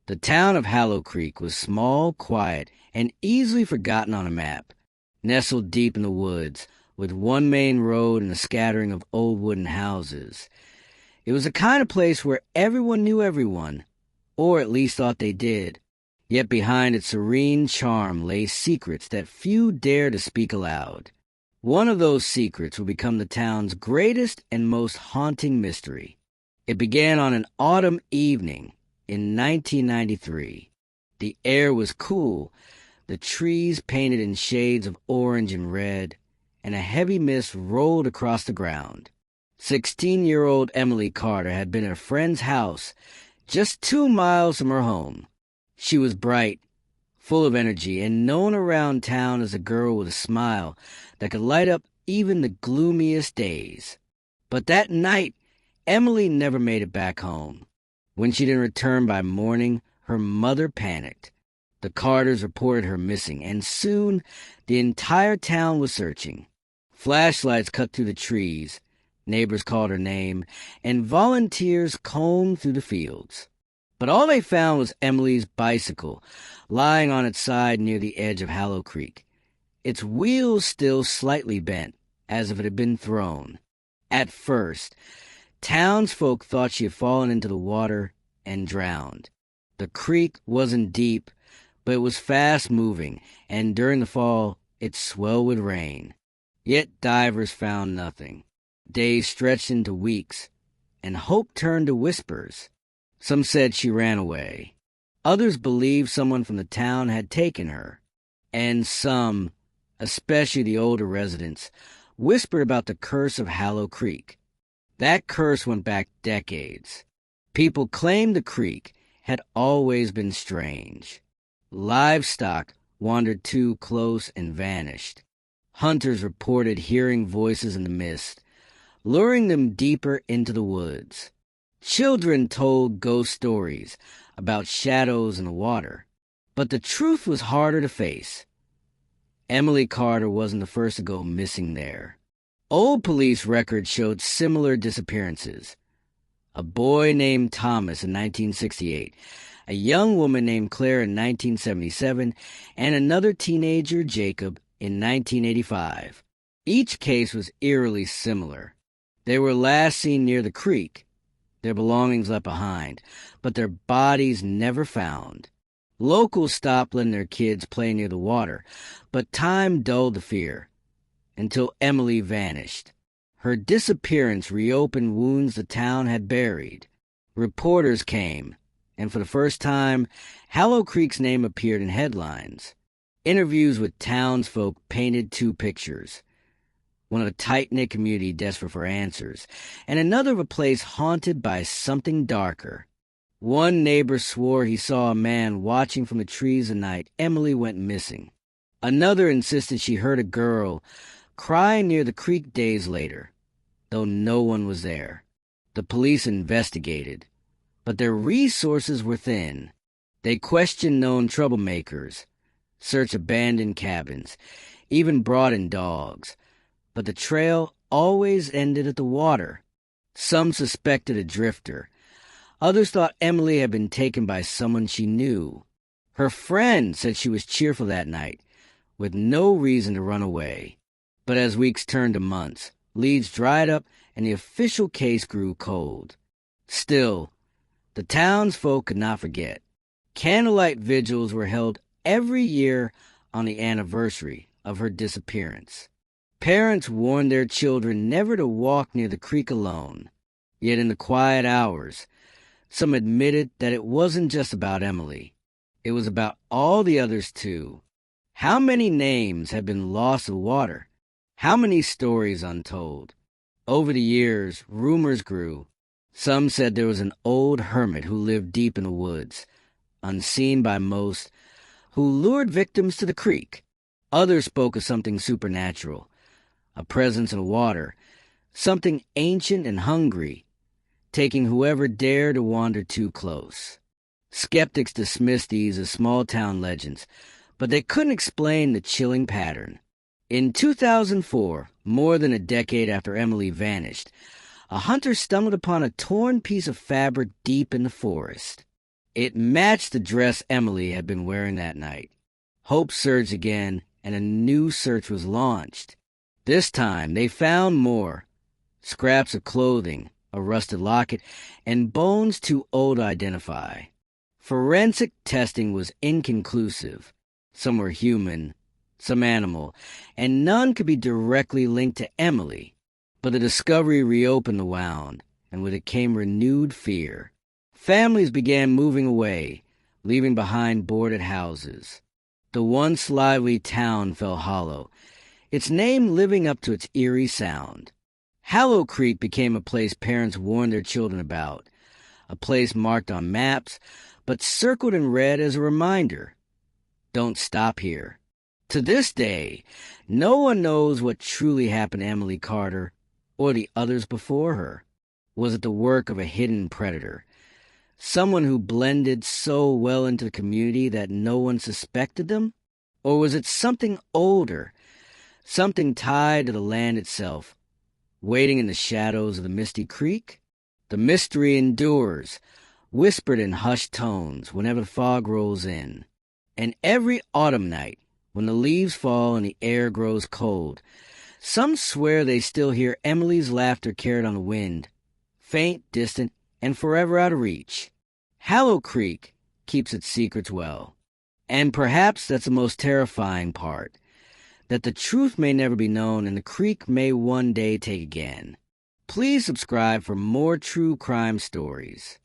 The town of Hallow Creek was small, quiet, and easily forgotten on a map, nestled deep in the woods, with one main road and a scattering of old wooden houses. It was the kind of place where everyone knew everyone, or at least thought they did. Yet behind its serene charm lay secrets that few dared to speak aloud. One of those secrets would become the town's greatest and most haunting mystery. It began on an autumn evening in 1993. The air was cool, the trees painted in shades of orange and red, and a heavy mist rolled across the ground. 16-year-old Emily Carter had been at a friend's house just 2 miles from her home. She was bright, full of energy, and known around town as a girl with a smile that could light up even the gloomiest days. But that night, Emily never made it back home. When she didn't return by morning, her mother panicked. The Carters reported her missing, and soon the entire town was searching. Flashlights cut through the trees, neighbors called her name, and volunteers combed through the fields. But all they found was Emily's bicycle, lying on its side near the edge of Hallow Creek, its wheels still slightly bent, as if it had been thrown. At first, townsfolk thought she had fallen into the water and drowned. The creek wasn't deep, but it was fast-moving, and during the fall, it swelled with rain. Yet divers found nothing. Days stretched into weeks, and hope turned to whispers. Some said she ran away. Others believed someone from the town had taken her. And some, especially the older residents, whispered about the curse of Hallow Creek. That curse went back decades. People claimed the creek had always been strange. Livestock wandered too close and vanished. Hunters reported hearing voices in the mist, luring them deeper into the woods. Children told ghost stories about shadows in the water, but the truth was harder to face. Emily Carter wasn't the first to go missing there. Old police records showed similar disappearances. A boy named Thomas in 1968, a young woman named Claire in 1977, and another teenager, Jacob, in 1985. Each case was eerily similar. They were last seen near the creek, their belongings left behind, but their bodies never found. Locals stopped letting their kids play near the water, but time dulled the fear, until Emily vanished. Her disappearance reopened wounds the town had buried. Reporters came, and for the first time, Hallow Creek's name appeared in headlines. Interviews with townsfolk painted two pictures. One of a tight-knit community desperate for answers, and another of a place haunted by something darker. One neighbor swore he saw a man watching from the trees the night Emily went missing. Another insisted she heard a girl crying near the creek days later, though no one was there. The police investigated, but their resources were thin. They questioned known troublemakers, searched abandoned cabins, even brought in dogs. But the trail always ended at the water. Some suspected a drifter. Others thought Emily had been taken by someone she knew. Her friend said she was cheerful that night, with no reason to run away. But as weeks turned to months, leads dried up and the official case grew cold. Still, the townsfolk could not forget. Candlelight vigils were held every year on the anniversary of her disappearance. Parents warned their children never to walk near the creek alone. Yet in the quiet hours, some admitted that it wasn't just about Emily. It was about all the others too. How many names have been lost to water? How many stories untold? Over the years, rumors grew. Some said there was an old hermit who lived deep in the woods, unseen by most, who lured victims to the creek. Others spoke of something supernatural, a presence in the water, something ancient and hungry, taking whoever dared to wander too close. Skeptics dismissed these as small-town legends, but they couldn't explain the chilling pattern. In 2004, more than a decade after Emily vanished, a hunter stumbled upon a torn piece of fabric deep in the forest. It matched the dress Emily had been wearing that night. Hope surged again, and a new search was launched. This time, they found more. Scraps of clothing, a rusted locket, and bones too old to identify. Forensic testing was inconclusive. Some were human, some animal, and none could be directly linked to Emily. But the discovery reopened the wound, and with it came renewed fear. Families began moving away, leaving behind boarded houses. The once lively town fell hollow, its name living up to its eerie sound. Hallow Creek became a place parents warned their children about, a place marked on maps, but circled in red as a reminder. Don't stop here. To this day, no one knows what truly happened to Emily Carter or the others before her. Was it the work of a hidden predator? Someone who blended so well into the community that no one suspected them? Or was it something older, something tied to the land itself, waiting in the shadows of the misty creek? The mystery endures, whispered in hushed tones whenever the fog rolls in. And every autumn night, when the leaves fall and the air grows cold, some swear they still hear Emily's laughter carried on the wind, faint, distant, and forever out of reach. Hallow Creek keeps its secrets well. And perhaps that's the most terrifying part, that the truth may never be known and the creek may one day take again. Please subscribe for more true crime stories.